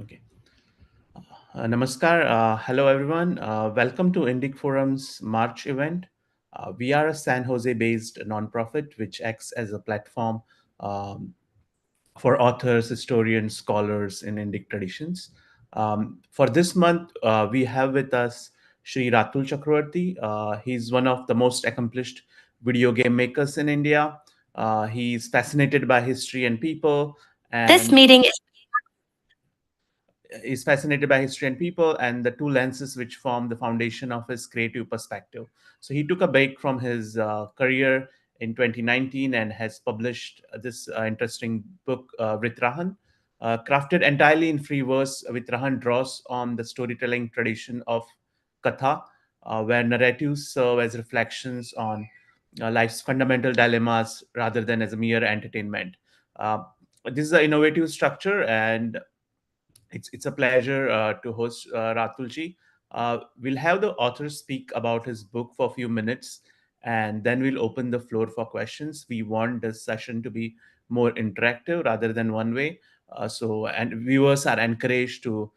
Okay. Namaskar. Hello, everyone. Welcome to Indic Forum's March event. We are a San Jose based nonprofit which acts as a platform um, for authors, historians, scholars in Indic traditions. For this month, we have with us Shri Ratul Chakraborty. He's one of the most accomplished video game makers in India. He's fascinated by history and people, This and meeting is is fascinated by history and people and the two lenses which form the foundation of his creative perspective. So he took a break from his career in 2019 and has published this interesting book, Vritrahan. Crafted entirely in free verse, Vritrahan draws on the storytelling tradition of Katha, where narratives serve as reflections on life's fundamental dilemmas rather than as a mere entertainment. Uh, this is an innovative structure, and it's a pleasure to host Ratulji. We'll have the author speak about his book for a few minutes, and then we'll open the floor for questions. We want this session to be more interactive rather than one way. And viewers are encouraged to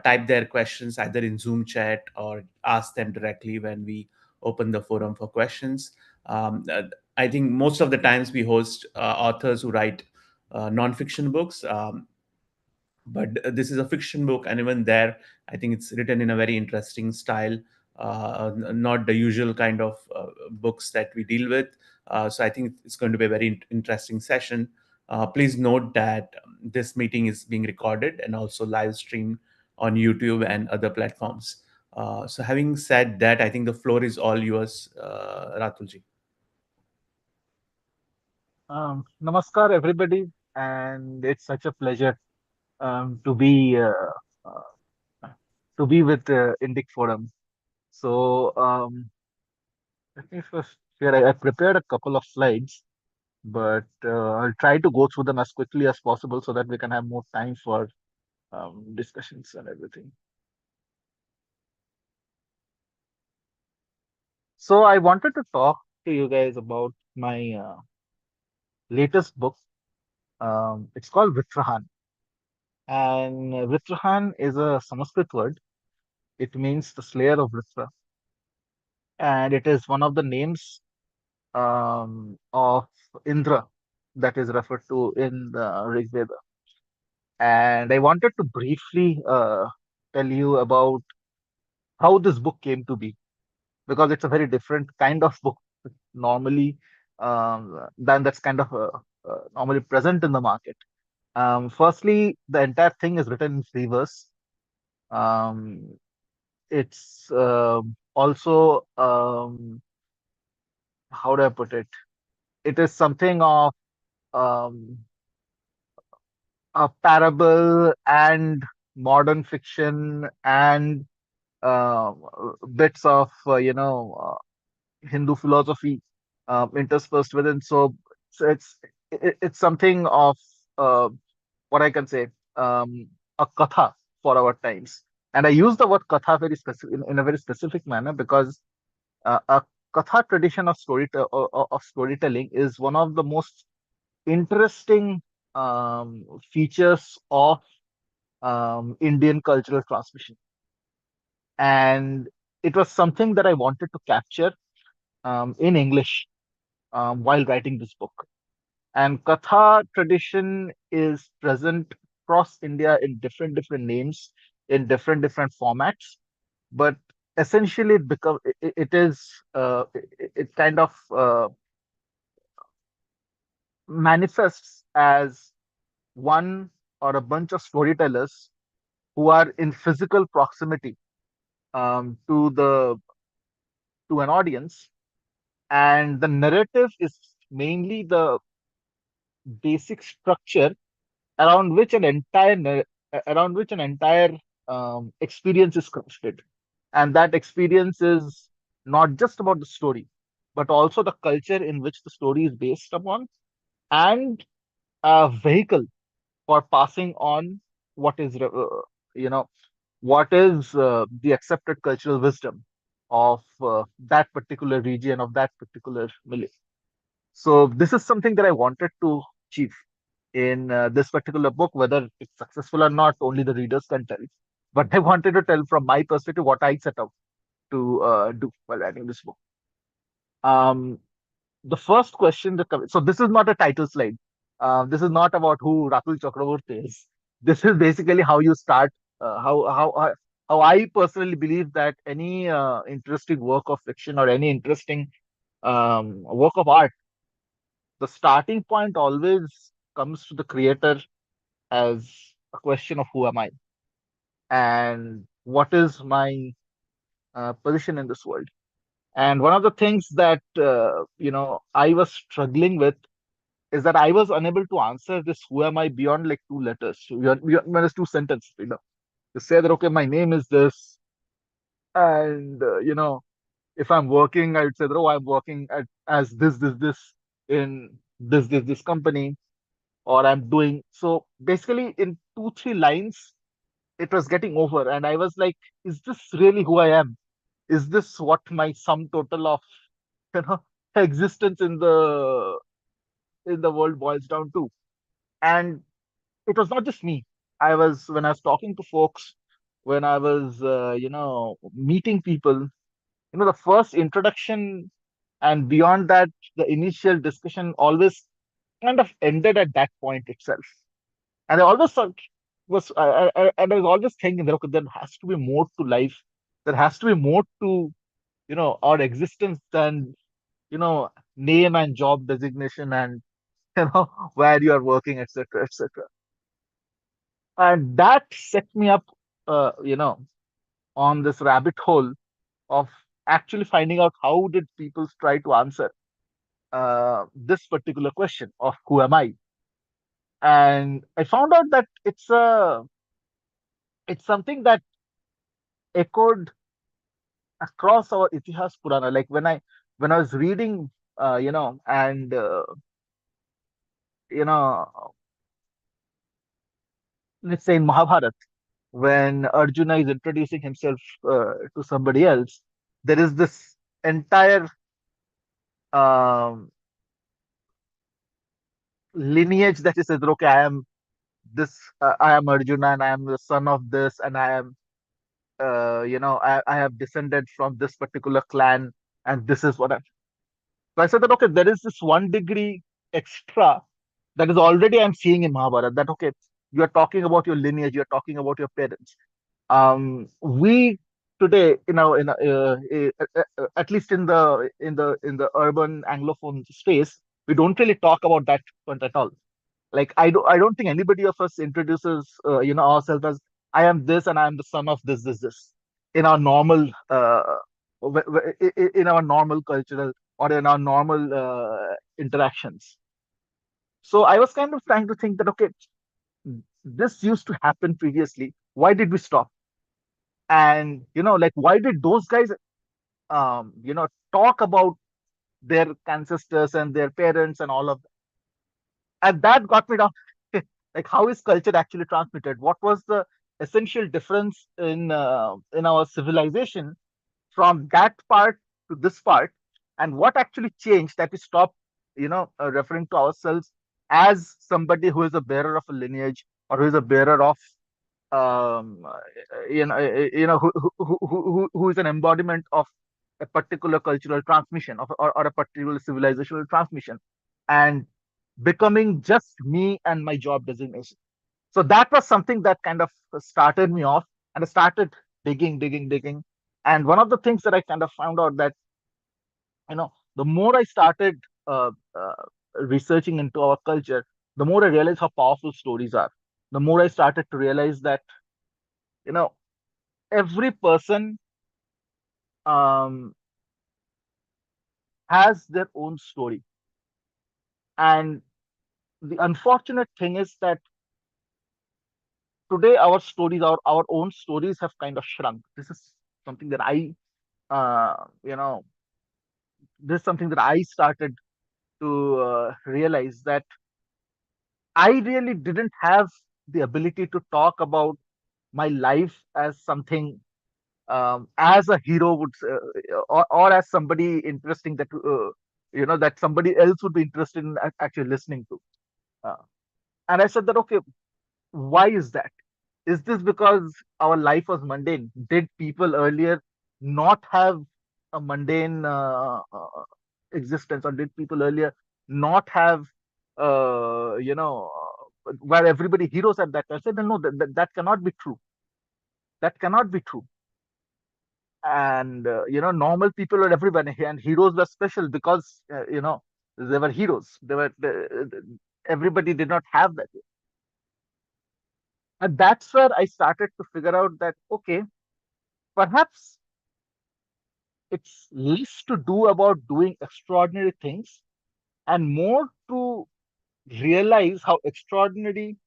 type their questions either in Zoom chat or ask them directly when we open the forum for questions. I think most of the times we host authors who write nonfiction books. But this is a fiction book, and even there I think it's written in a very interesting style, not the usual kind of books that we deal with. So I think it's going to be a very interesting session. Please note that this meeting is being recorded and also live streamed on YouTube and other platforms. So having said that, I think the floor is all yours, Ratulji. Namaskar, everybody, and it's such a pleasure um, to be uh, uh, to be with Indic Forum. So let me first share. I prepared a couple of slides, but I'll try to go through them as quickly as possible so that we can have more time for discussions and everything. So I wanted to talk to you guys about my latest book. It's called Vritrahan, and Vritrahan is a Sanskrit word. It means the slayer of Vritra, and it is one of the names of Indra that is referred to in the Rig Veda. And I wanted to briefly tell you about how this book came to be, because it's a very different kind of book normally than that's kind of normally present in the market. Firstly, the entire thing is written in free verse. Um, it's also how do I put it? It is something of um, a parable and modern fiction and uh, bits of Hindu philosophy interspersed within. So it's something of uh, what I can say, a katha for our times. And I use the word katha very specific in a very specific manner because a katha tradition of of storytelling is one of the most interesting features of Indian cultural transmission. And it was something that I wanted to capture in English while writing this book. And Katha tradition is present across India in different names, in different formats. But essentially, it is it kind of manifests as one or a bunch of storytellers who are in physical proximity to the to an audience, and the narrative is mainly the basic structure around which around which an entire experience is constructed, and that experience is not just about the story, but also the culture in which the story is based upon, and a vehicle for passing on what is you know what is the accepted cultural wisdom of that particular region, of that particular village. So this is something that I wanted to achieve. in this particular book. Whether it's successful or not, only the readers can tell. But I wanted to tell from my perspective what I set out to do while writing this book. Um, the first question that comes, so this is not a title slide. This is not about who Ratul Chakraborty is. This is basically how you start. How I personally believe that any interesting work of fiction or any interesting work of art, the starting point always comes to the creator as a question of who am I and what is my position in this world. And one of the things that I was struggling with is that I was unable to answer this who am I beyond like two letters, beyond two sentences. To say that okay, my name is this, and if I'm working, I would say that oh, I'm working as this in this company, or I'm doing so. Basically, in 2 3 lines, it was getting over, and I was like, is this really who I am? Is this what my sum total of you know existence in the world boils down to? And it was not just me. When I was talking to folks, when I was meeting people, the first introduction and beyond that, the initial discussion always kind of ended at that point itself. And I always thought and I was always thinking that okay, there has to be more to life. There has to be more to our existence than name and job designation and where you are working, etc., etc. And that set me up, on this rabbit hole of actually finding out how did people try to answer this particular question of who am I. And I found out that it's something that echoed across our Itihas Purana. Like when I was reading, and you know, let's say in Mahabharata, when Arjuna is introducing himself to somebody else, there is this entire um, lineage that he says, okay, I am Arjuna, and I am the son of this, and I am, I have descended from this particular clan, and this is what I'm. So I said that, okay, there is this 1 degree extra that is already I'm seeing in Mahabharata. That, okay, you are talking about your lineage, you're talking about your parents. We today, at least in the urban Anglophone space, we don't really talk about that front at all. Like I don't think anybody of us introduces ourselves as I am this and I am the son of this in our normal in our normal cultural or in our normal interactions. So I was kind of trying to think that okay, this used to happen previously. Why did we stop? And like why did those guys talk about their ancestors and their parents and all of that? And that got me down. Like how is culture actually transmitted? What was the essential difference in our civilization from that part to this part, and what actually changed that we stopped referring to ourselves as somebody who is a bearer of a lineage or who is a bearer of um, who is an embodiment of a particular cultural transmission or a particular civilizational transmission, and becoming just me and my job designation. So that was something that kind of started me off, and I started digging. And one of the things that I kind of found out that the more I started researching into our culture, the more I realized how powerful stories are. The more I started to realize that you know every person um, has their own story. And the unfortunate thing is that today our own stories have kind of shrunk. This is something that I, you know, this is something that I started to realize that I really didn't have the ability to talk about my life as something, as a hero would or as somebody interesting that that somebody else would be interested in actually listening to. And I said that, okay, why is that? Is this because our life was mundane? Did people earlier not have a mundane existence, or did people earlier not have, where everybody heroes at that time? I said, no, that cannot be true. That cannot be true. And normal people were everybody, and heroes were special because they were heroes. Everybody did not have that. And that's where I started to figure out that, okay, perhaps it's less to do about doing extraordinary things and more to realize how extraordinary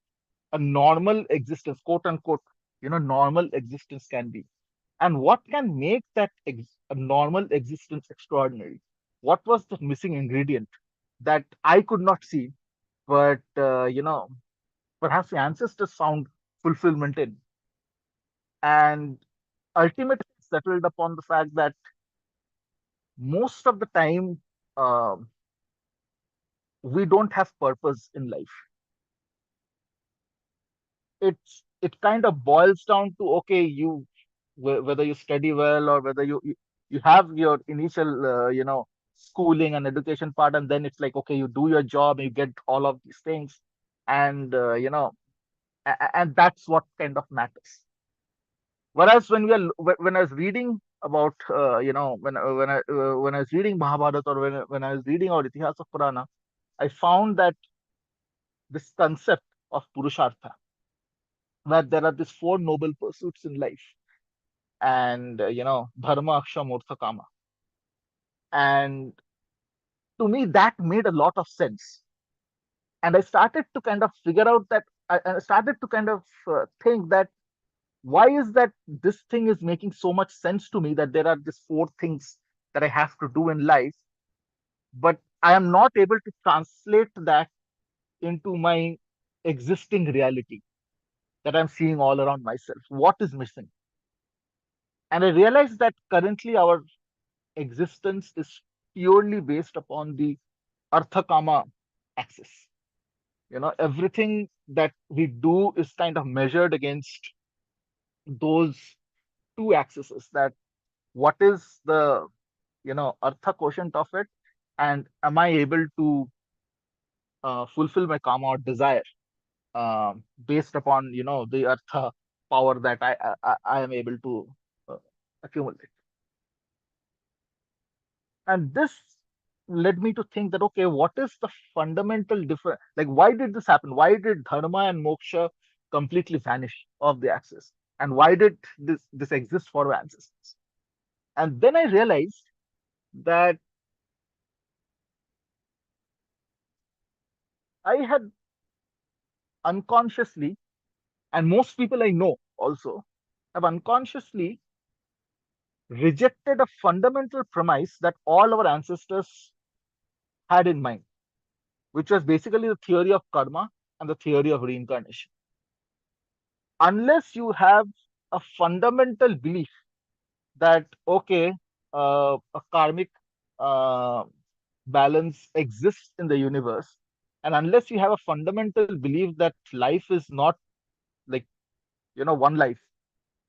a normal existence, quote unquote, normal existence can be. And what can make that a normal existence extraordinary? What was the missing ingredient that I could not see, but, perhaps the ancestors found fulfillment in? And ultimately settled upon the fact that most of the time, um, we don't have purpose in life. It kind of boils down to, okay, whether you study well, or whether you have your initial schooling and education part, and then it's like, okay, you do your job and you get all of these things, and and that's what kind of matters. Whereas when I was reading about, when I was reading Mahabharata, or when I was reading our Itihas of Purana, I found that this concept of Purushartha, where there are these four noble pursuits in life, and Dharma, Aksha, Murtha, Kama. And to me, that made a lot of sense. And I started to kind of figure out that, I started to kind of think that, why is that this thing is making so much sense to me, that there are these four things that I have to do in life, but I am not able to translate that into my existing reality that I'm seeing all around myself. What is missing? And I realized that currently our existence is purely based upon the Artha Kama axis. Everything that we do is kind of measured against those two axes. That what is the Artha quotient of it, and am I able to fulfill my Kama or desire, based upon the Artha power that I am able to uh, accumulate. And this led me to think that, okay, what is the fundamental difference? Like, why did this happen? Why did dharma and moksha completely vanish off the axis? And why did this exist for our ancestors? And then I realized that I had unconsciously, and most people I know also have unconsciously rejected a fundamental premise that all our ancestors had in mind, which was basically the theory of karma and the theory of reincarnation. Unless you have a fundamental belief that, okay, a karmic uh, balance exists in the universe, and unless you have a fundamental belief that life is not like one life,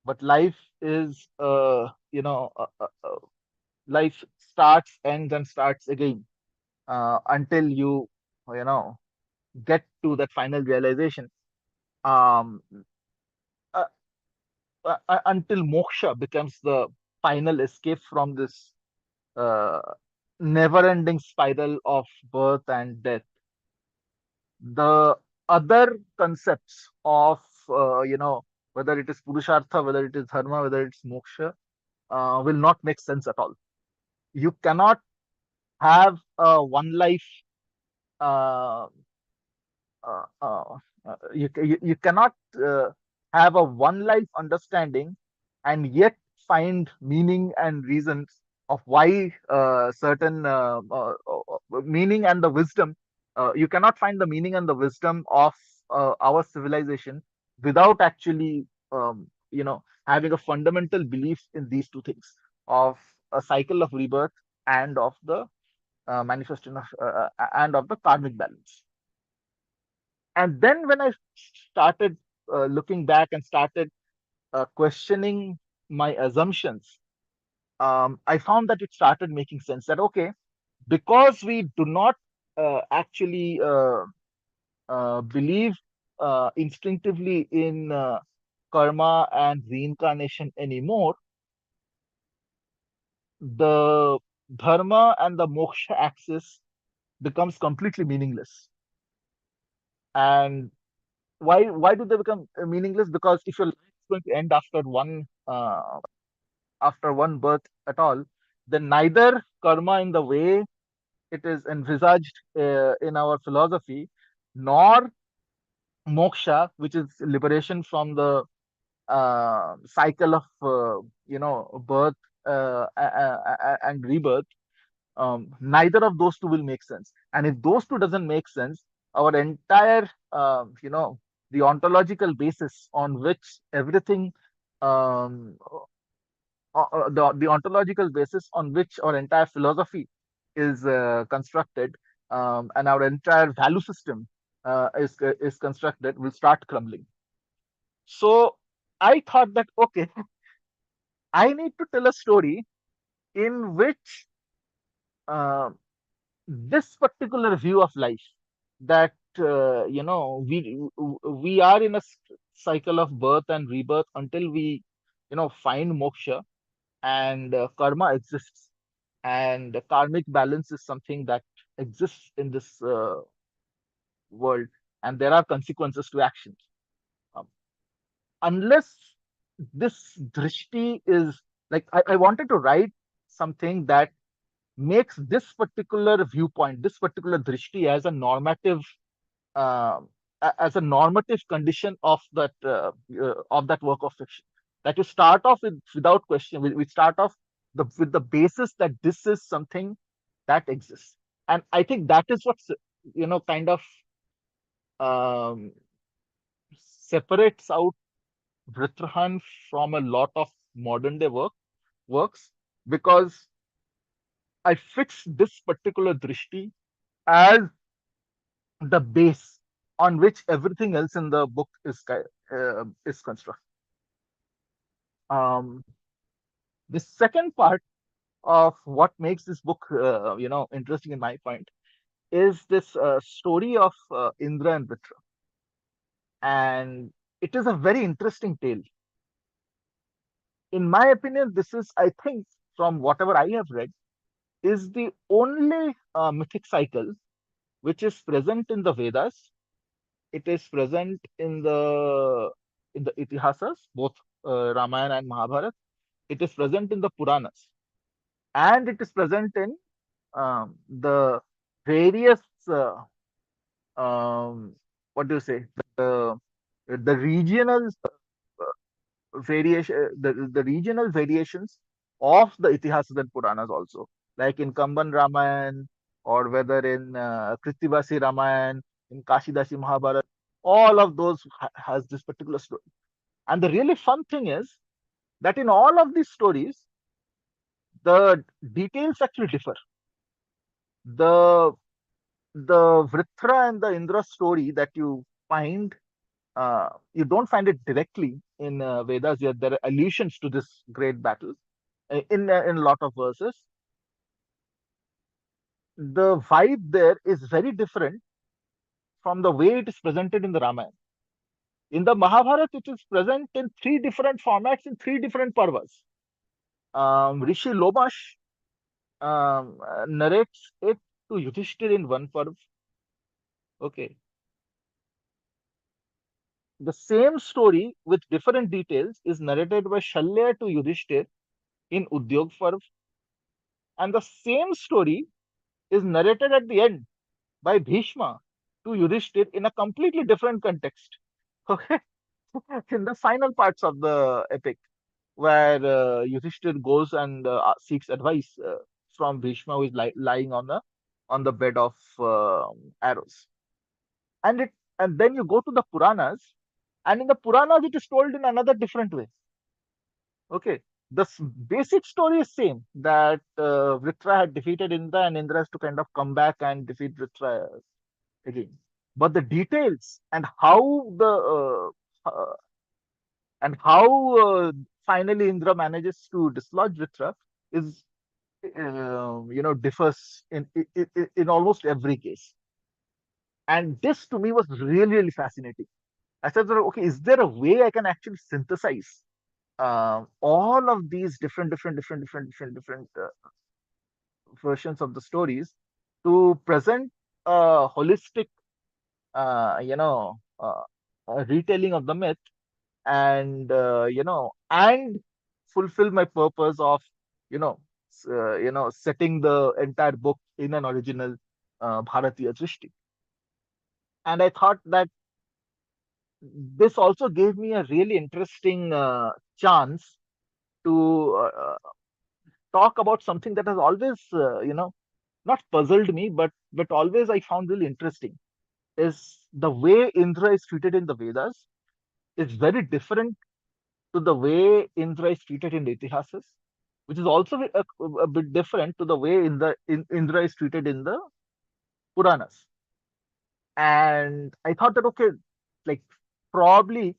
but life is life starts, ends, and starts again, until you know get to that final realization, um uh, until moksha becomes the final escape from this uh, never-ending spiral of birth and death. The other concepts of, whether it is purushartha, whether it is dharma, whether it's moksha, will not make sense at all. You cannot have a one life, uh, uh, uh, you cannot have a one life understanding and yet find meaning and reasons of why certain meaning and the wisdom, you cannot find the meaning and the wisdom of our civilization without actually having a fundamental belief in these two things, of a cycle of rebirth, and of the manifestation of and of the karmic balance. And then when I started looking back and started questioning my assumptions, I found that it started making sense that, okay, because we do not actually believe instinctively in karma and reincarnation anymore, the dharma and the moksha axis becomes completely meaningless. And why do they become meaningless? Because if your life is going to end after one birth at all, then neither karma in the way it is envisaged in our philosophy, nor moksha, which is liberation from the cycle of birth and rebirth, neither of those two will make sense. And if those two doesn't make sense, our entire the ontological basis on which everything um, the ontological basis on which our entire philosophy is constructed, and our entire value system is constructed, will start crumbling. So I thought that, okay, I need to tell a story in which uh, this particular view of life, that we are in a cycle of birth and rebirth until we find moksha, and karma exists, and karmic balance is something that exists in this world, and there are consequences to actions. Um, unless this drishti is like, I wanted to write something that makes this particular viewpoint, this particular drishti, as a uh, as a normative condition of that work of fiction. That you start off with without question. We start off with the basis that this is something that exists, and I think that is what kind of um, separates out Vritrahan from a lot of modern day works, because I fix this particular drishti as the base on which everything else in the book is constructed. Um, the second part of what makes this book, interesting in my point, is this story of Indra and Vritra, and it is a very interesting tale. In my opinion, this is, I think, from whatever I have read, is the only mythic cycle which is present in the Vedas. It is present in the Itihasas, both Ramayana and Mahabharata. It is present in the Puranas, and it is present in the various um, what do you say, the regional the regional variations of the Itihasas and Puranas also, like in Kamban Ramayan, or whether in Kritivasi Ramayan, in Kashidasi Mahabharata, all of those has this particular story. And the really fun thing is that in all of these stories, the details actually differ. The the Vritra and the Indra story that you don't find it directly in Vedas. Yet there are allusions to this great battle in a lot of verses. The vibe there is very different from the way it is presented in the Ramayana. In the Mahabharata, it is present in three different formats in three different parvas. Rishi Lomash narrates it to Yudhishthir in one parv. Okay, the same story with different details is narrated by Shalya to Yudhishthir in Udyog parv, and the same story is narrated at the end by Bhishma to Yudhishthir in a completely different context. Okay, in the final parts of the epic, where Yudhishthir goes and seeks advice from Bhishma, who is lying on the bed of arrows, and it and then you go to the Puranas, and in the Puranas it is told in another different way. Okay, the basic story is same, that Vritra had defeated Indra, and Indra has to kind of come back and defeat Vritra again. but the details and how finally Indra manages to dislodge Vritra is differs in almost every case. And this to me was really really fascinating. I said, okay, is there a way I can actually synthesize all of these different versions of the stories to present a holistic, uh, you know, uh, retelling of the myth, and fulfill my purpose of, setting the entire book in an original Bharatiya Drishti. And I thought that this also gave me a really interesting chance to talk about something that has always, not puzzled me, but always I found really interesting, is the way Indra is treated in the Vedas is very different to the way Indra is treated in the Itihasas, which is also a bit different to the way Indra is treated in the Puranas. And I thought that, okay, like probably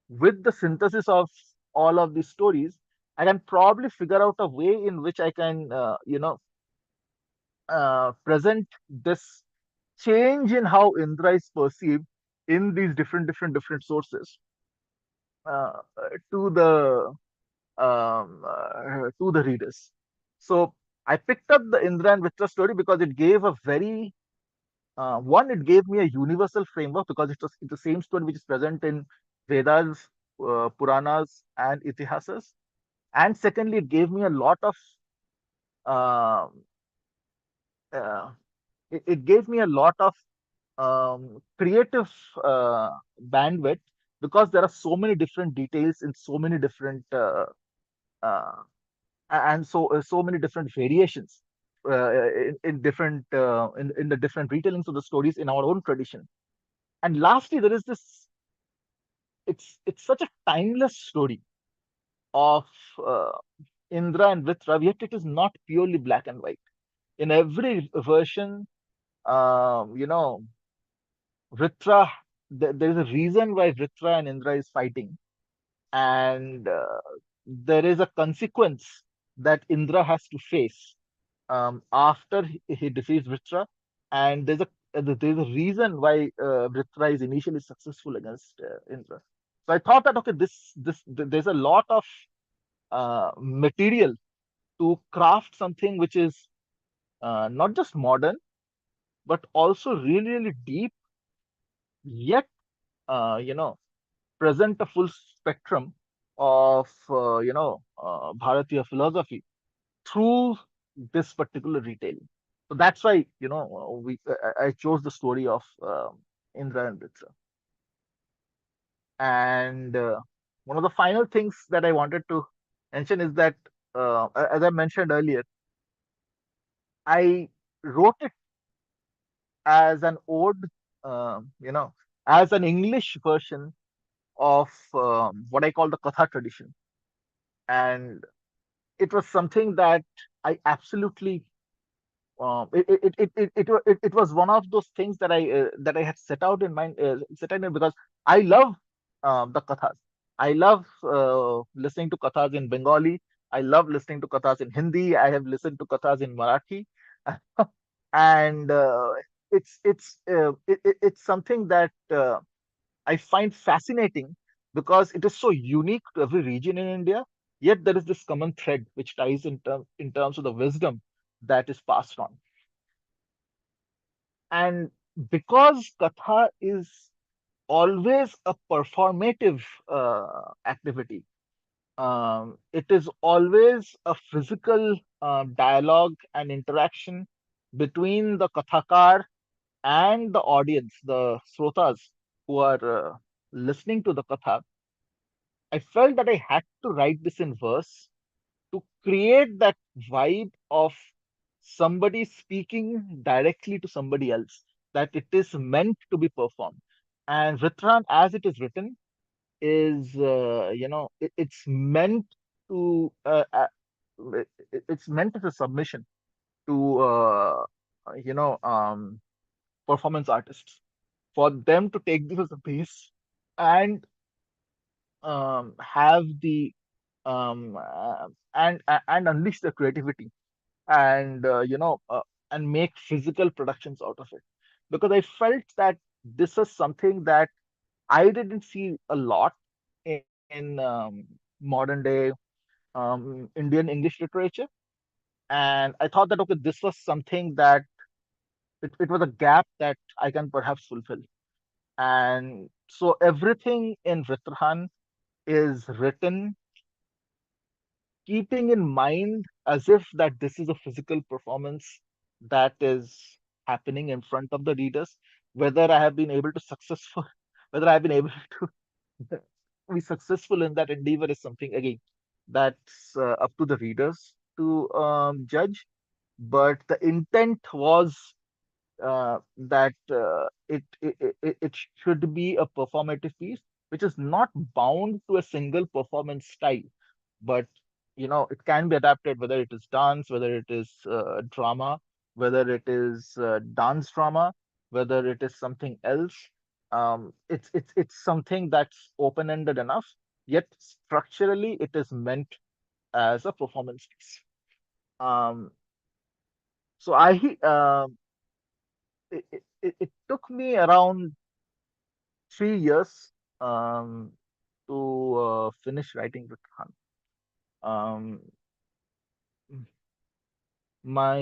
with the synthesis of all of these stories, I can probably figure out a way in which I can, present this change in how Indra is perceived in these different sources uh, to the readers. So I picked up the Indra and Vitra story because it gave a very one. It gave me a universal framework because it's the same story which is present in Vedas, Puranas, and Itihasas. And secondly, it gave me a lot of uh, uh, it gave me a lot of creative bandwidth because there are so many different details in so many different uh, and so many different variations in the different retellings of the stories in our own tradition. And lastly, there is this. It's such a timeless story of uh, Indra and Vritra, yet it is not purely black and white. In every version, you know, Vritra, there is a reason why Vritra and Indra is fighting, and there is a consequence that Indra has to face after he defeats Vritra, and there's a reason why Vritra is initially successful against Indra. So I thought that, okay, there's a lot of material to craft something which is not just modern but also really really deep, yet you know present a full spectrum of Bharatiya philosophy through this particular retailing. So that's why I chose the story of Indra and Vritra. And one of the final things that I wanted to mention is that, as I mentioned earlier, I wrote it as an ode, as an English version of what I call the Katha tradition, and it was something that I absolutely it was one of those things that I had set out in because I love the kathas. I love listening to kathas in Bengali. I love listening to kathas in Hindi. I have listened to kathas in Marathi, and it's something that I find fascinating because it is so unique to every region in India. Yet there is this common thread which ties in terms of the wisdom that is passed on. And because Katha is always a performative activity, it is always a physical dialogue and interaction between the Kathakar and the audience, the Srotas who are listening to the Katha. I felt that I had to write this in verse to create that vibe of somebody speaking directly to somebody else, that it is meant to be performed. And Vritrahan, as it is written, is it's meant to it's meant as a submission to performance artists. for them to take this as a base and have the and unleash the creativity and and make physical productions out of it, because I felt that this is something that I didn't see a lot in modern day Indian English literature. And I thought that, okay, this was something that it was a gap that I can perhaps fulfill. And so everything in Vritrahan is written keeping in mind as if that this is a physical performance that is happening in front of the readers. Whether I have been able to successful, whether I've been able to be successful in that endeavor is something again that's up to the readers to judge. But the intent was that it should be a performative piece which is not bound to a single performance style, but it can be adapted, whether it is dance, whether it is drama, whether it is dance drama, whether it is something else. It's something that's open ended enough, yet structurally it is meant as a performance piece. um so I it took me around 3 years um to finish writing with Khan. um my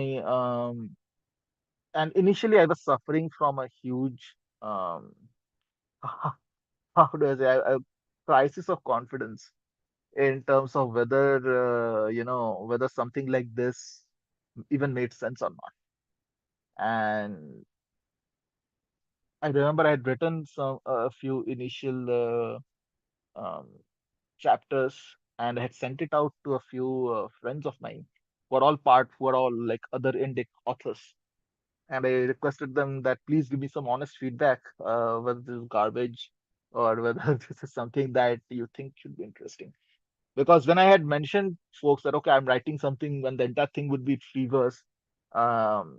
And initially I was suffering from a huge how do I say, a crisis of confidence in terms of whether whether something like this even made sense or not. And I remember I had written a few initial um, chapters, and I had sent it out to a few friends of mine who are all like other Indic authors. And I requested them that please give me some honest feedback, whether this is garbage or whether this is something that you think should be interesting. Because when I had mentioned folks that, okay, I'm writing something and the entire thing would be three verse, um,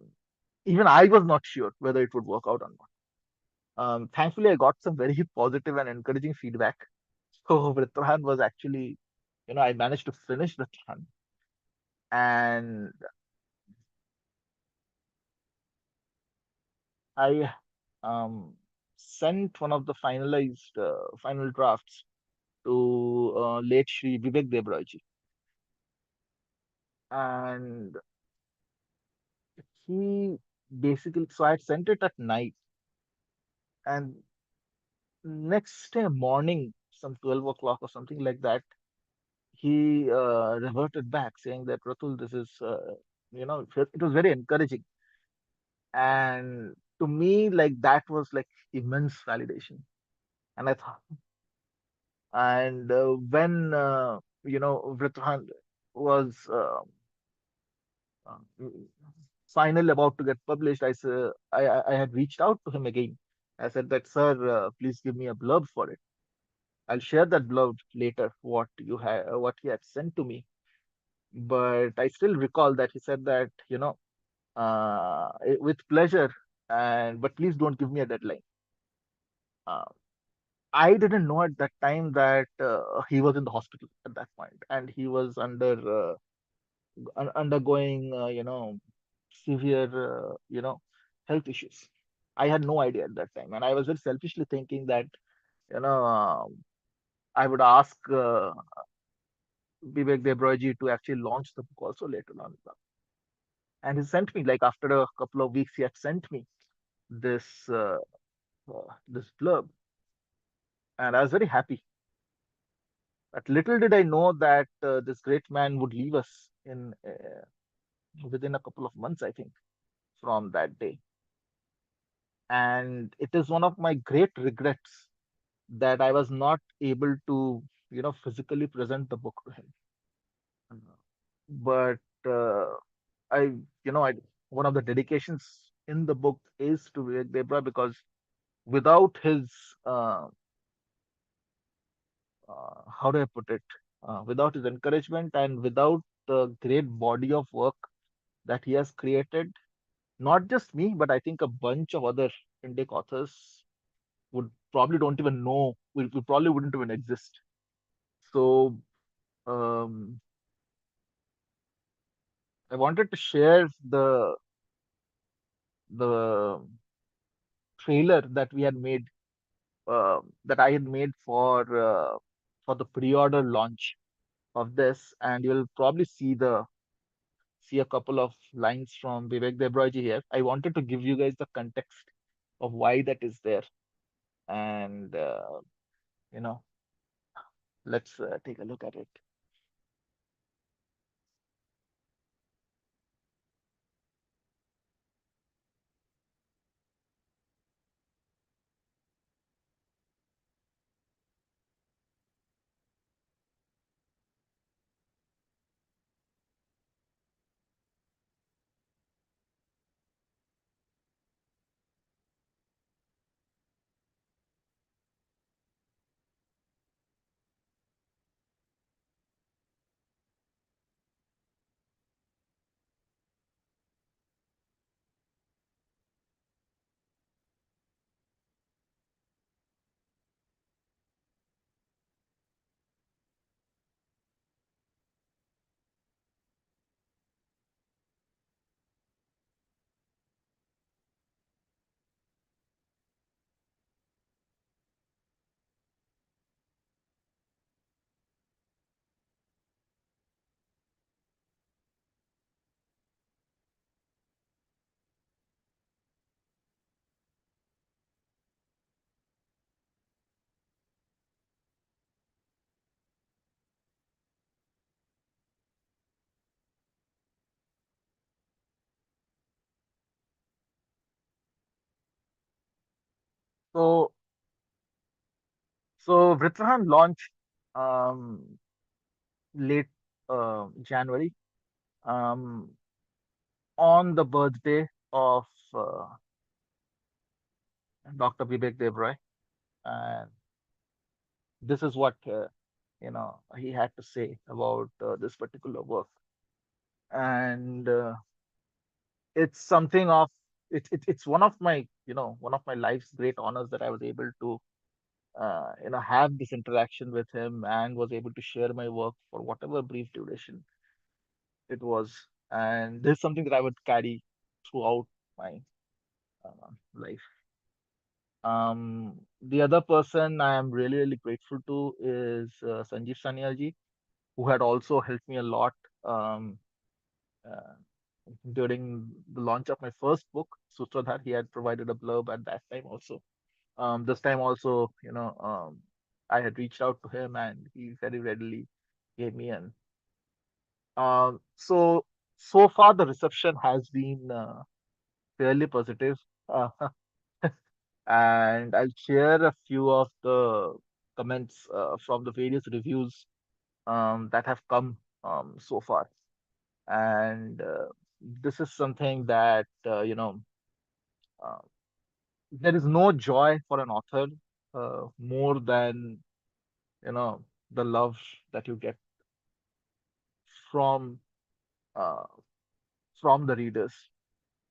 even I was not sure whether it would work out or not. Thankfully, I got some very positive and encouraging feedback. So Vritrahan was actually, I managed to finish Vritrahan, and I sent one of the finalized final drafts to late Shri Vivek Debrajji, and he basically, so I had sent it at night, and next day morning, some 12 o'clock or something like that, he reverted back saying that, Ratul, this is, it was very encouraging. And to me, like, that was like immense validation. And I thought, and when, Vritrahan was uh, final about to get published, I had reached out to him again. I said that, sir, please give me a blurb for it. I'll share that blurb later, what he had sent to me. But I still recall that he said that, with pleasure, and but please don't give me a deadline. Uh, I didn't know at that time that he was in the hospital at that point, and he was undergoing, severe, health issues. I had no idea at that time, and I was very selfishly thinking that, you know, I would ask Vivek Debrojji to actually launch the book also later on. And he sent me, like, after a couple of weeks, he had sent me this this blurb, and I was very happy. But little did I know that this great man would leave us in within a couple of months, I think, from that day. And it is one of my great regrets that I was not able to, physically present the book to him. But I, I one of the dedications in the book is to Vivek Debra, because without his, uh, how do I put it? Without his encouragement and without the great body of work that he has created, not just me, but I think a bunch of other Indic authors. would probably don't even know, we probably wouldn't even exist. So um, I wanted to share the trailer that we had made, that I had made for the pre-order launch of this, and you'll probably see a couple of lines from Vivek Debraji here. I wanted to give you guys the context of why that is there, and you know, let's take a look at it. So Vritrahan launched um, late January, um, on the birthday of Dr. Vivek Devroy, and this is what he had to say about this particular work. And it's something of it's one of my, one of my life's great honors that I was able to have this interaction with him and was able to share my work for whatever brief duration it was. And this is something that I would carry throughout my life. The other person I am really, really grateful to is Sanjeev Sanyal, who had also helped me a lot um, uh, during the launch of my first book, Sutradhar. He had provided a blurb at that time also. This time also, I had reached out to him and he very readily gave me an. So far the reception has been fairly positive, uh, and I'll share a few of the comments from the various reviews that have come so far. And this is something that uh, there is no joy for an author more than you know the love that you get from uh, from the readers.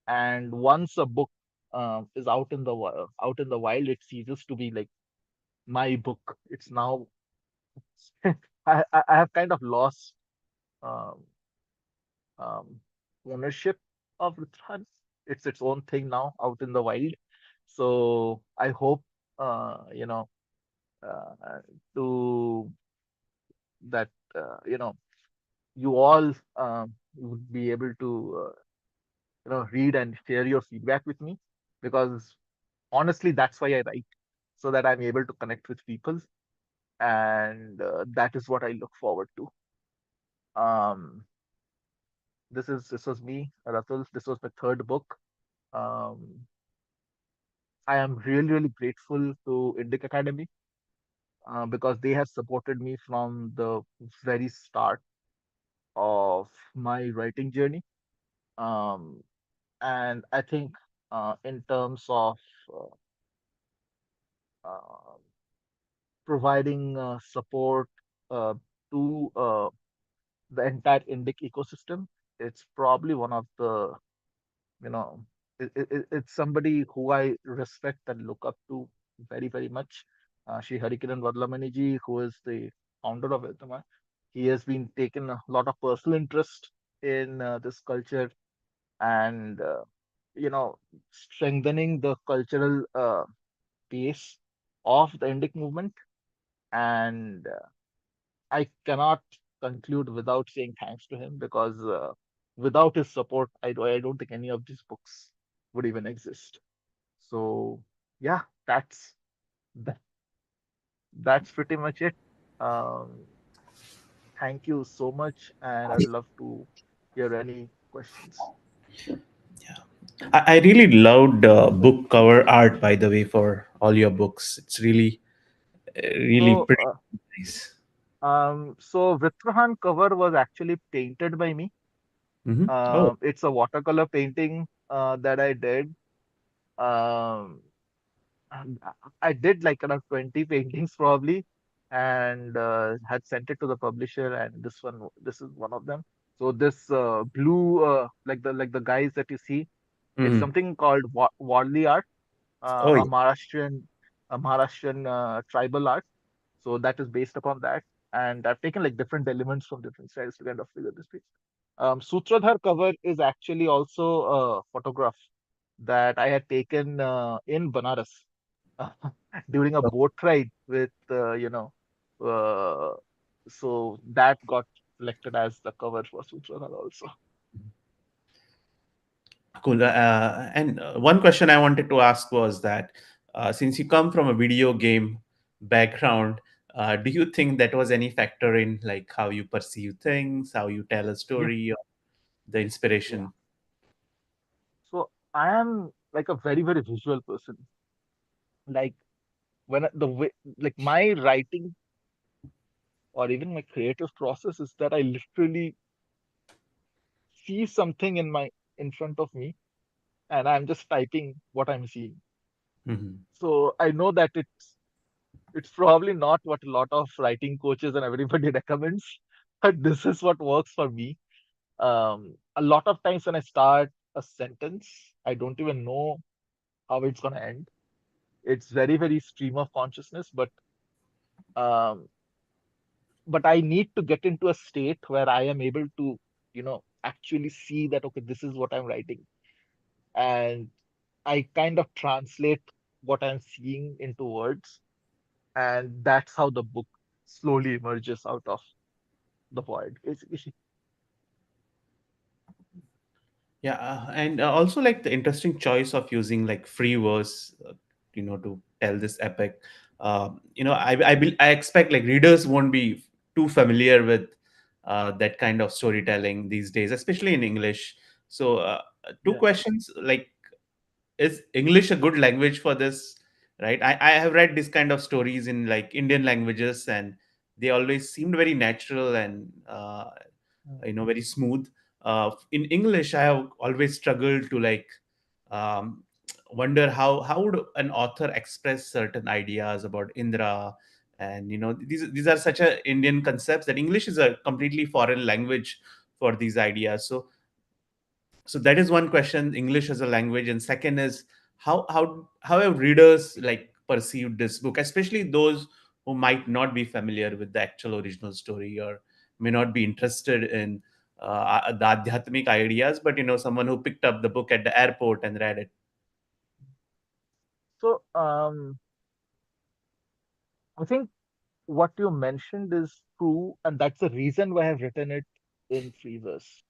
And once a book is out in the wild, it ceases to be like my book. It's now I have kind of lost um, um, ownership of Ritrhan. It's its own thing now out in the wild. So I hope uh, you know uh, to that you all would be able to read and share your feedback with me, because honestly that's why I write, so that I'm able to connect with people, and that is what I look forward to. um this was me, Ratul. This was my third book. um I am really, really grateful to Indic Academy, because they have supported me from the very start of my writing journey. um and I think in terms of uh, uh, providing support uh, to the entire Indic ecosystem, it's probably one of the, you know, it's somebody who I respect and look up to very, very much. Shri Harikiran Vadlamaniji, who is the founder of Vritrahan, he has been taken a lot of personal interest in this culture, and strengthening the cultural base of the Indic movement. And I cannot conclude without saying thanks to him, because without his support, I don't think any of these books would even exist. So yeah, that, that's pretty much it. Um, Thank you so much, and I'd love to hear any questions. I really loved book cover art, by the way, for all your books. It's really So, pretty nice. Vritrahan cover was actually painted by me. Oh. It's a watercolor painting that I did. Um, and I did like around 20 paintings probably, and had sent it to the publisher, and this is one of them. So this blue, like the guys that you see, it's Mhm. something called Wadli art, Oh, a yeah. Maharashtrian tribal art. So that is based upon that, and I've taken like different elements from different styles to kind of figure this piece. Sutradhar cover is actually also a photograph that I had taken in Banaras during a boat ride with uh, so that got selected as the cover for Sutradhar also. Cool. And one question I wanted to ask was that since you come from a video game background, do you think that was any factor in like how you perceive things, how you tell a Yeah, story, or the yeah. inspiration? So I am like a very, very visual person. Like the way, like my writing or even my creative process is that I literally see something in front of me, and I'm just typing what I'm seeing. Hmm. So I know that it's probably not what a lot of writing coaches and everybody recommends, but this is what works for me. A lot of times when I start a sentence, I don't even know how it's gonna end. It's very, very stream of consciousness, um, but I need to get into a state where I am able to, actually see that okay, this is what I'm writing, and I kind of translate what I'm seeing into words, and that's how the book slowly emerges out of the void, basically. Yeah, and also like the interesting choice of using like free verse, to tell this epic. I expect like readers won't be too familiar with that kind of storytelling these days, especially in English. So, two Yeah. questions like, is English a good language for this? Right. I have read this kind of stories in like Indian languages, and they always seemed very natural and very smooth. In English, I have always struggled to like um, wonder how would an author express certain ideas about Indra, and these are such a Indian concepts that English is a completely foreign language for these ideas. So that is one question, English as a language. And second is how have readers like perceived this book, especially those who might not be familiar with the actual original story, or may not be interested in the adhyatmic ideas, but someone who picked up the book at the airport and read it. So I think what you mentioned is true, and that's the reason why I've written it in free verse,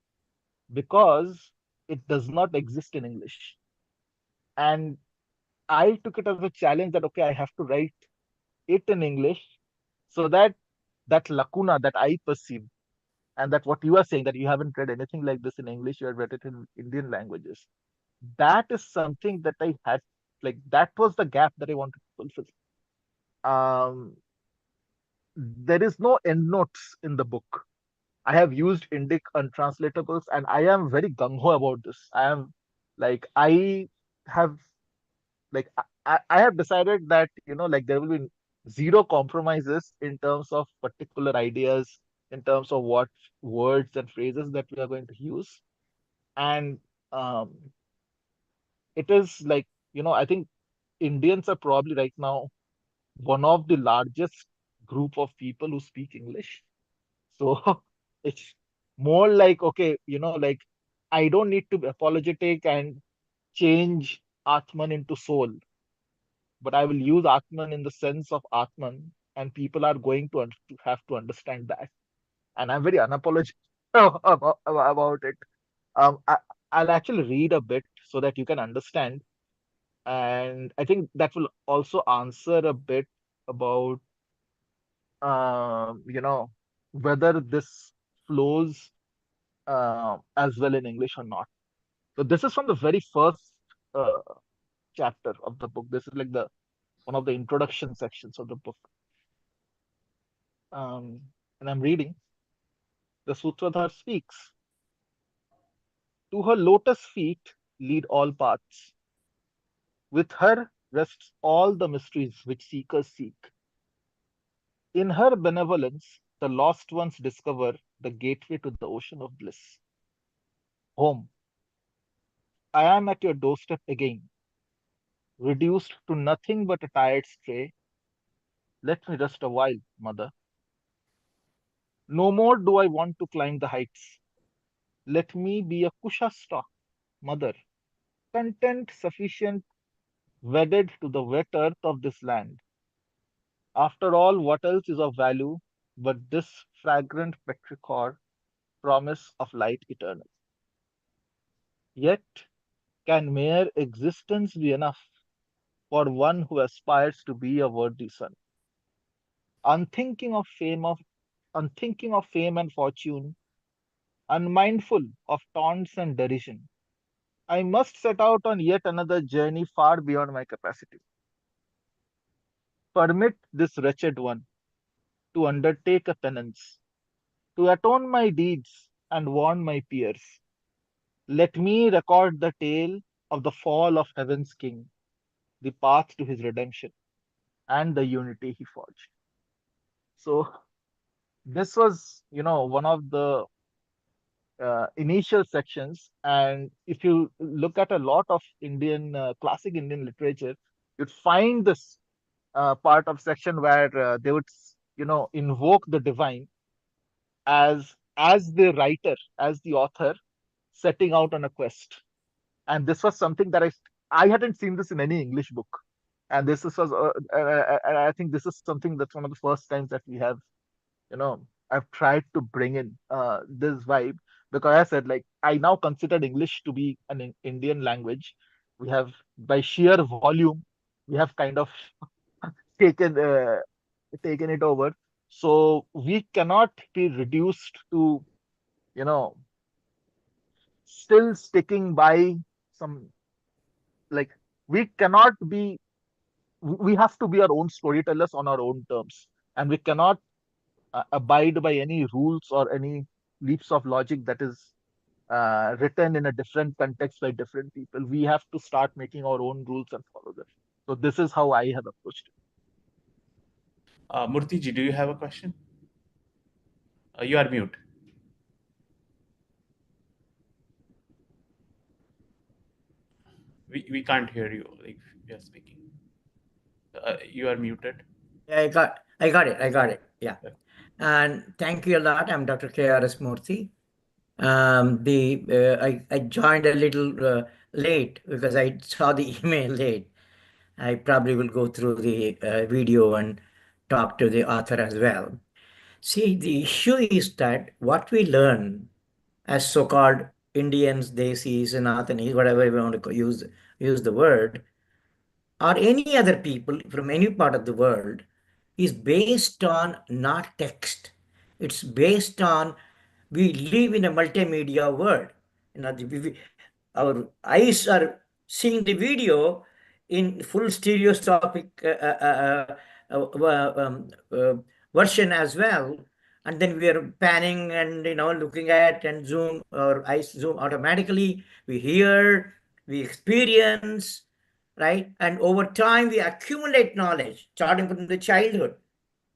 because it does not exist in English. And I took it as a challenge that okay, I have to write it in English so that that lacuna that I perceive, and that what you are saying, that you haven't read anything like this in English, you have read it in Indian languages. That is something that I had, like that was the gap that I wanted to fulfill. Um, there is no endnotes in the book. I have used Indic untranslatables, and I am very gung ho about this. I am like have I have decided that like there will be zero compromises in terms of particular ideas, in terms of what words and phrases that we are going to use, and um, it is like I think. Indians are probably right now one of the largest group of people who speak English. So it's more like, okay, like I don't need to be apologetic and change Atman into soul, but I will use Atman in the sense of Atman, and people are going to have to understand that. And I'm very unapologetic about it. I'll actually read a bit so that you can understand. And I think that will also answer a bit about, you know, whether this flows as well in English or not. So this is from the very first uh, chapter of the book. This is like the one of the introduction sections of the book. And I'm reading. The Sutradhar speaks. To her lotus feet lead all paths. With her rests all the mysteries which seekers seek. In her benevolence, the lost ones discover the gateway to the ocean of bliss. Home, I am at your doorstep again, reduced to nothing but a tired stray. Let me rest a while, mother. No more do I want to climb the heights. Let me be a kusha stalk, mother, content sufficient, wedded to the wet earth of this land. After all, what else is of value but this fragrant petrichor, promise of light eternal? Yet, can mere existence be enough for one who aspires to be a worthy son? Unthinking of fame of Unthinking of fame and fortune, unmindful of taunts and derision, I must set out on yet another journey far beyond my capacity. Permit this wretched one to undertake a penance, to atone my deeds and warn my peers. Let me record the tale of the fall of heaven's king, the path to his redemption, and the unity he forged. So this was, one of the initial sections. And if you look at a lot of Indian classic Indian literature, you'd find this part of section where they would, invoke the divine as the writer, as the author, setting out on a quest. And this was something that I hadn't seen this in any English book. And I think this is something that's one of the first times that we have, you know I've tried to bring in this vibe, because I said, like, I now considered English to be an Indian language. We have, by sheer volume, we have kind of taken taken it over. So we cannot be reduced to, you know still sticking by some, like, we cannot be we have to be our own storytellers on our own terms, and we cannot abide by any rules or any leaps of logic that is written in a different context by different people. We have to start making our own rules and follow them. So this is how I have approached it. Murthy ji, do you have a question? You are mute. We can't hear you. Like you are speaking. You are muted. Yeah, I got it. Yeah. And thank you a lot. I'm Dr. K.R.S. Murthy. I joined a little late because I saw the email late. I probably will go through the video and talk to the author as well. See, the issue is that what we learn as so-called Indians, Desis, and Athanis, whatever we want to use the word, or any other people from any part of the world, is based on not text. It's based on, we live in a multimedia world. Our eyes are seeing the video in full stereoscopic version as well. And then we are panning and looking at and zoom, our eyes zoom automatically. We hear, we experience, right? And over time, we accumulate knowledge, starting from the childhood,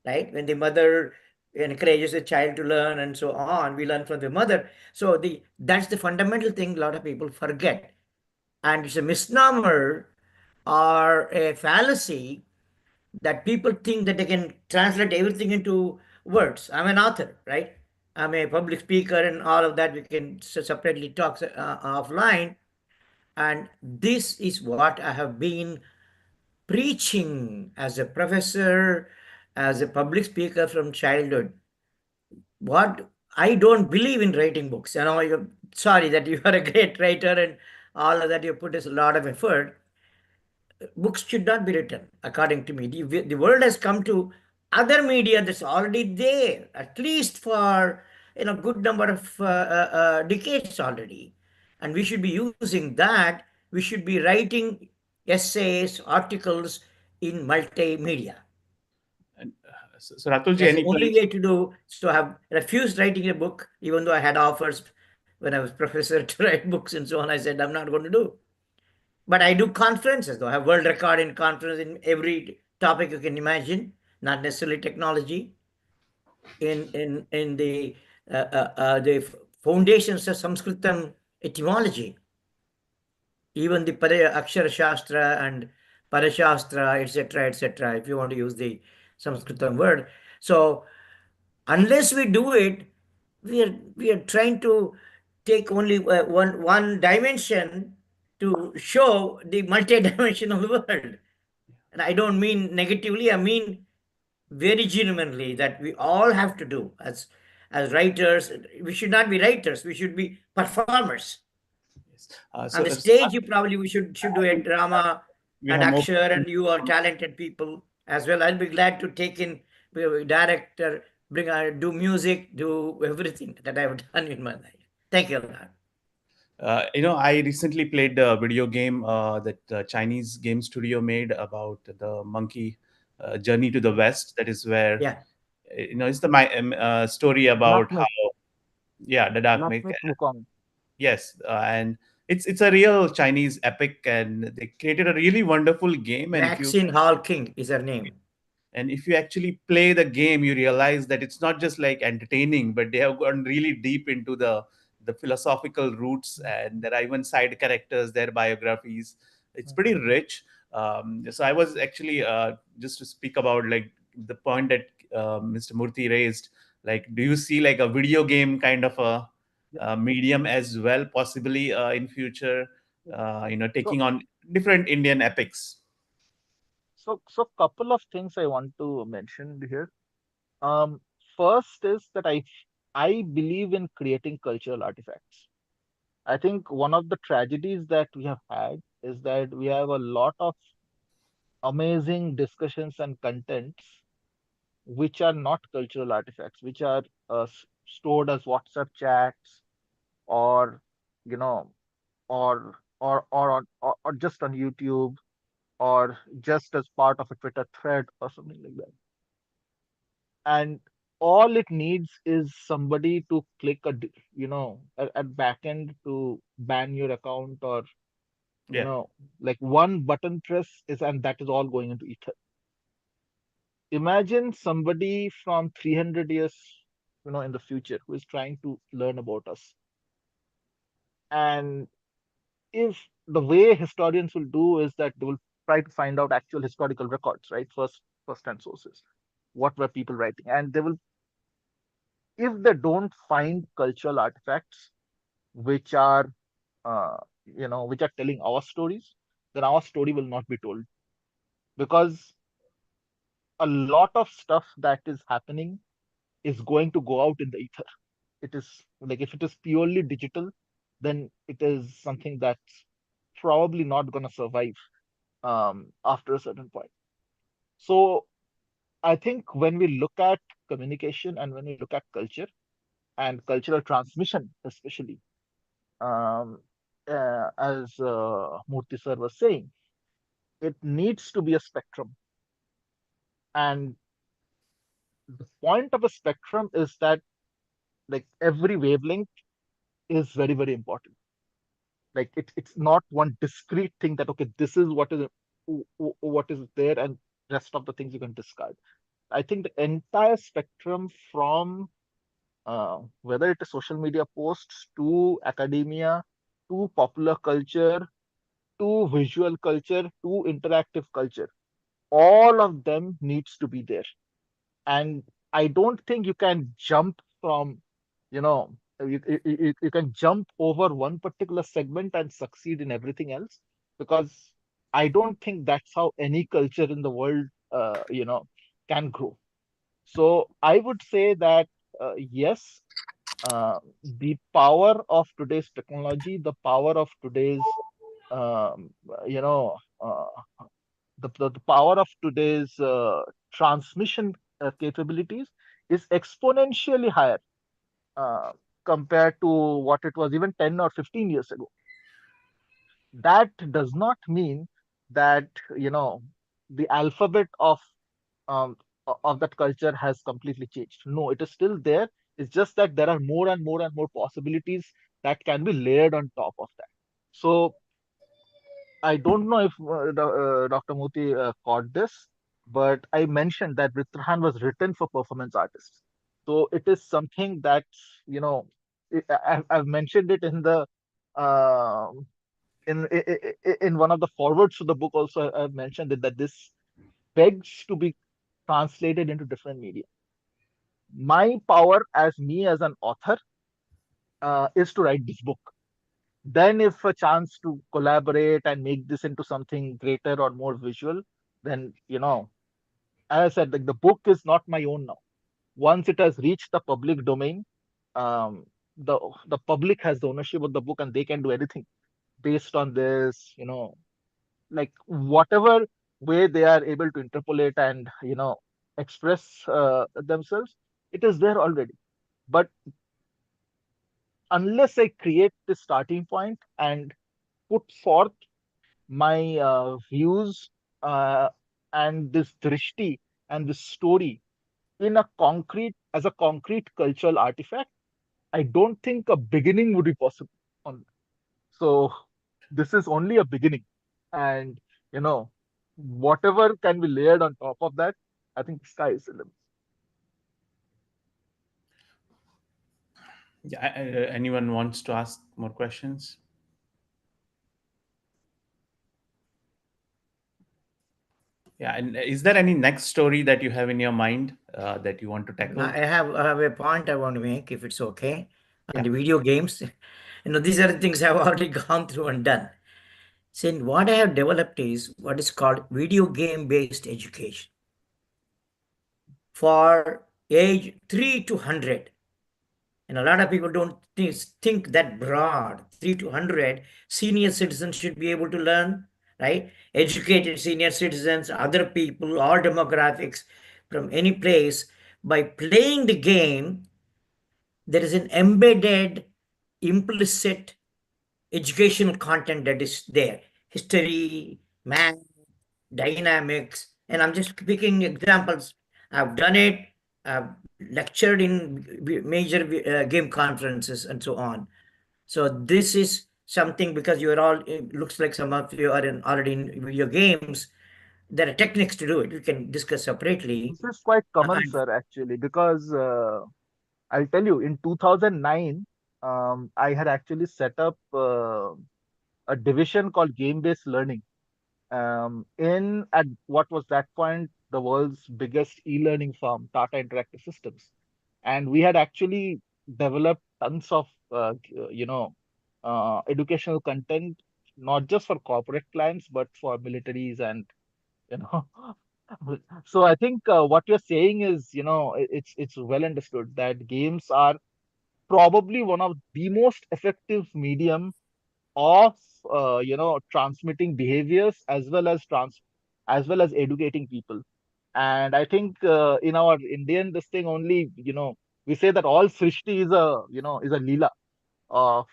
right? When the mother encourages the child to learn and so on, we learn from the mother. So that's the fundamental thing a lot of people forget. And it's a misnomer are a fallacy that people think that they can translate everything into words. I'm an author, right? I'm a public speaker, and all of that we can separately talk offline. And this is what I have been preaching as a professor, as a public speaker from childhood. What I don't believe in writing books. You're sorry that you are a great writer and all of that. You put a lot of effort. Books should not be written, according to me. The world has come to other media that's already there, at least for good number of decades already, and we should be using that. We should be writing essays, articles in multimedia. And so Ratulji, That's the any only plans? way to do. So I have refused writing a book, even though I had offers when I was professor to write books and so on. I said I'm not going to do. But I do conferences, though. I have world record in conference in every topic you can imagine, not necessarily technology. In the foundations of Sanskritam etymology, even the Akshara Shastra and Parashastra, etc., etc., if you want to use the Sanskritam word. So unless we do it, we are trying to take only one dimension to show the multi-dimensional world. And I don't mean negatively, I mean very genuinely that we all have to do as writers. We should not be writers, we should be performers. Yes. On the So stage, you probably we should do I a think drama, we and have more Akshar questions and you to are come. talented people as well. I'll be glad to take in director, bring do music, do everything that I've done in my life. Thank you a lot. I recently played a video game that Chinese game studio made about the monkey journey to the west. That is where, Yeah, it's the story Black about how, Myth, yeah, the dark Black myth. Myth Wukong. Yes, and it's a real Chinese epic, and they created a really wonderful game. Maxine Hall King is her name. And if you actually play the game, you realize that it's not just like entertaining, but they have gone really deep into the philosophical roots, and there are even side characters, their biographies. It's pretty rich. So I was actually just to speak about like the point that Mr. Murthy raised. Like, do you see like a video game kind of Yeah. medium as well, possibly in future? Yeah. So, Taking on different Indian epics. so couple of things I want to mention here. Um, First is that I believe in creating cultural artifacts. I think one of the tragedies that we have had is that we have a lot of amazing discussions and contents which are not cultural artifacts, which are stored as WhatsApp chats, or you know or just on YouTube, or just as part of a Twitter thread or something like that. And all it needs is somebody to click at back end to ban your account, or Yeah, like one button press is, and that is all going into ether. Imagine somebody from 300 years in the future who is trying to learn about us. And if the way historians will do is that they will try to find out actual historical records, right? First hand sources. What were people writing? And they will, if they don't find cultural artifacts which are which are telling our stories, then our story will not be told. Because a lot of stuff that is happening is going to go out in the ether. It is like, if it is purely digital, then it is something that's probably not going to survive after a certain point. So I think when we look at communication and when we look at culture and cultural transmission, especially, um, as Murthy sir was saying, it needs to be a spectrum. And the point of a spectrum is that, like, every wavelength is very, very important. Like, it's not one discrete thing that, okay, this is what is there, and rest of the things you can discard. I think the entire spectrum, from whether it is social media posts to academia to popular culture to visual culture to interactive culture, all of them needs to be there. And I don't think you can jump from, you know, you can jump over one particular segment and succeed in everything else, because I don't think that's how any culture in the world, can grow. So I would say that, yes, the power of today's technology, the power of today's, um, you know, the power of today's transmission capabilities is exponentially higher, uh, compared to what it was even 10 or 15 years ago. That does not mean that, the alphabet um, of that culture has completely changed. No, it is still there. It's just that there are more and more and more possibilities that can be layered on top of that. So I don't know if Dr. Muti caught this, but I mentioned that Vritrahan was written for performance artists. So it is something that, you know, I've mentioned it in the uh, in one of the forwards to the book. Also, I've mentioned it, that this begs to be translated into different media. My power as me as an author is to write this book. Then, if a chance to collaborate and make this into something greater or more visual, then, as I said, like, the book is not my own now. Once it has reached the public domain, um, the public has the ownership of the book, and they can do anything based on this. Like, whatever way they are able to interpolate and, express themselves, it is there already. But unless I create the starting point and put forth my views, uh, and this drishti and this story in a concrete as a concrete cultural artifact, I don't think a beginning would be possible. On So this is only a beginning, and, you know whatever can be layered on top of that, I think sky is the limit. Yeah, anyone wants to ask more questions? Yeah, and is there any next story that you have in your mind that you want to tackle? I have a point I want to make, if it's okay, on Yeah. the video games. These are the things I've already gone through and done. See, what I have developed is what is called video game based education for age 3 to 100. And a lot of people don't think that broad. 3 to 100, senior citizens should be able to learn, right? Educated senior citizens, other people, all demographics from any place. By playing the game, there is an embedded, implicit educational content that is there: history, math, dynamics. And I'm just picking examples. I've done it. I've lectured in major game conferences and so on. So this is something, because you are all, it looks like some of you are already in video games. There are techniques to do it. We can discuss separately. This is quite common, And sir, actually, because I'll tell you, in 2009, I had actually set up a division called game-based learning, in at what was that point the world's biggest e-learning firm, Tata Interactive Systems. And we had actually developed tons of educational content, not just for corporate clients but for militaries, and, you know so I think what you're saying is, it's well understood that games are probably one of the most effective medium of, transmitting behaviors, as well as educating people. And I think, in our Indian this thing only, we say that all srishti is a leela of,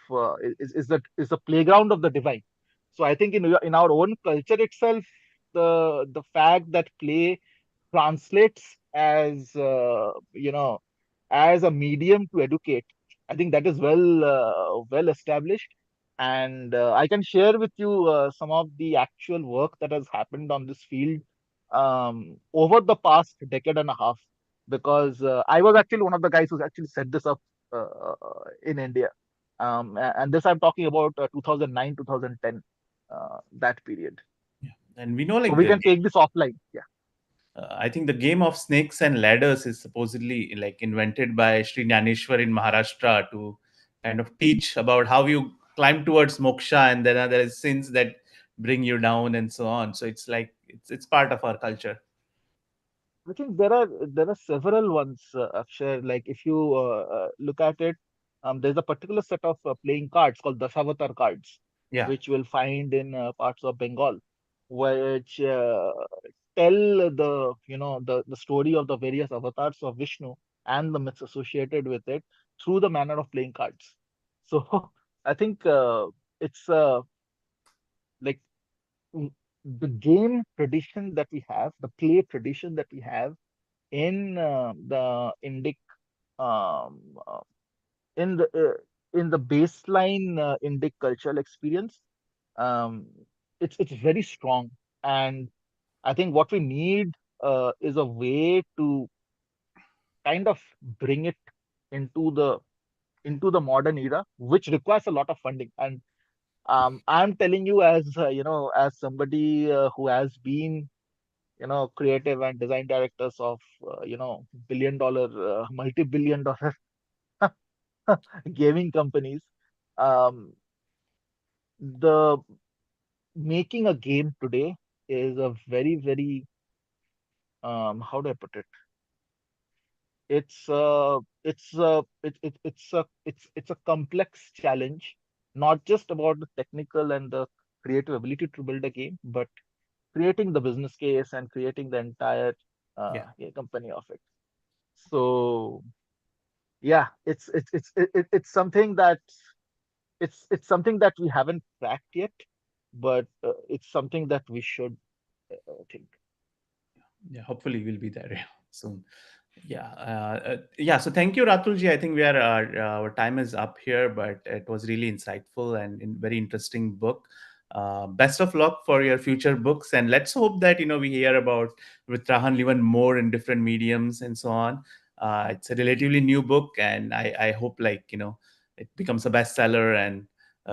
is the playground of the divine. So I think in our own culture itself, the fact that play translates as a medium to educate, I think that is well established. And I can share with you some of the actual work that has happened on this field, over the past decade and a half, because I was actually one of the guys who actually set this up in India. And this I'm talking about 2009, 2010. that period. Yeah. And we know, So like we can take this offline. Yeah. I think the game of snakes and ladders is supposedly like invented by Sri Nyaneshwar in Maharashtra to kind of teach about how you climb towards moksha, and then there is sins that bring you down and so on. So it's like it's part of our culture. I think there are several ones, Akshay. Like if you look at it, there's a particular set of playing cards called Dasavatar cards, Yeah, which you'll find in parts of Bengal, which tell the story of the various avatars of Vishnu and the myths associated with it through the manner of playing cards. So I think it's like mm, the game tradition that we have, the play tradition that we have in the Indic um, uh, in the baseline Indic cultural experience. Um, it's very strong, and I think what we need is a way to kind of bring it into the modern era, which requires a lot of funding. And I'm telling you, as as somebody who has been creative and design directors of billion dollar multi-billion dollar gaming companies, um, the making a game today is a very, very how do I put it? It's a complex challenge, not just about the technical and the creative ability to build a game, but creating the business case and creating the entire yeah, yeah, company of it. So yeah, it's something that it's something that we haven't cracked yet, but it's something that we should think. yeah. Hopefully, we'll be there soon. Yeah, yeah. So thank you, Ratulji. I think our time is up here, but it was really insightful and very interesting book. Best of luck for your future books, and let's hope that we hear about Vritrahan even more in different mediums and so on. It's a relatively new book, and I hope it becomes a bestseller and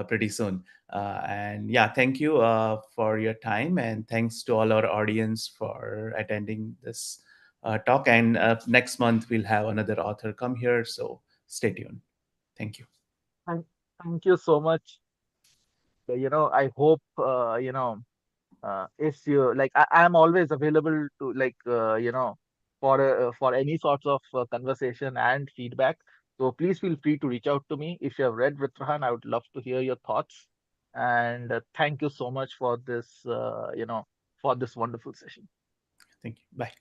pretty soon. And yeah, thank you for your time, and thanks to all our audience for attending this talk. And next month, we'll have another author come here. So stay tuned. Thank you. Thank, thank you so much. I hope if you like, I'm always available to for any sorts of conversation and feedback. So please feel free to reach out to me. If you have read Vritrahan, I would love to hear your thoughts. And thank you so much for this wonderful session. Thank you. Bye.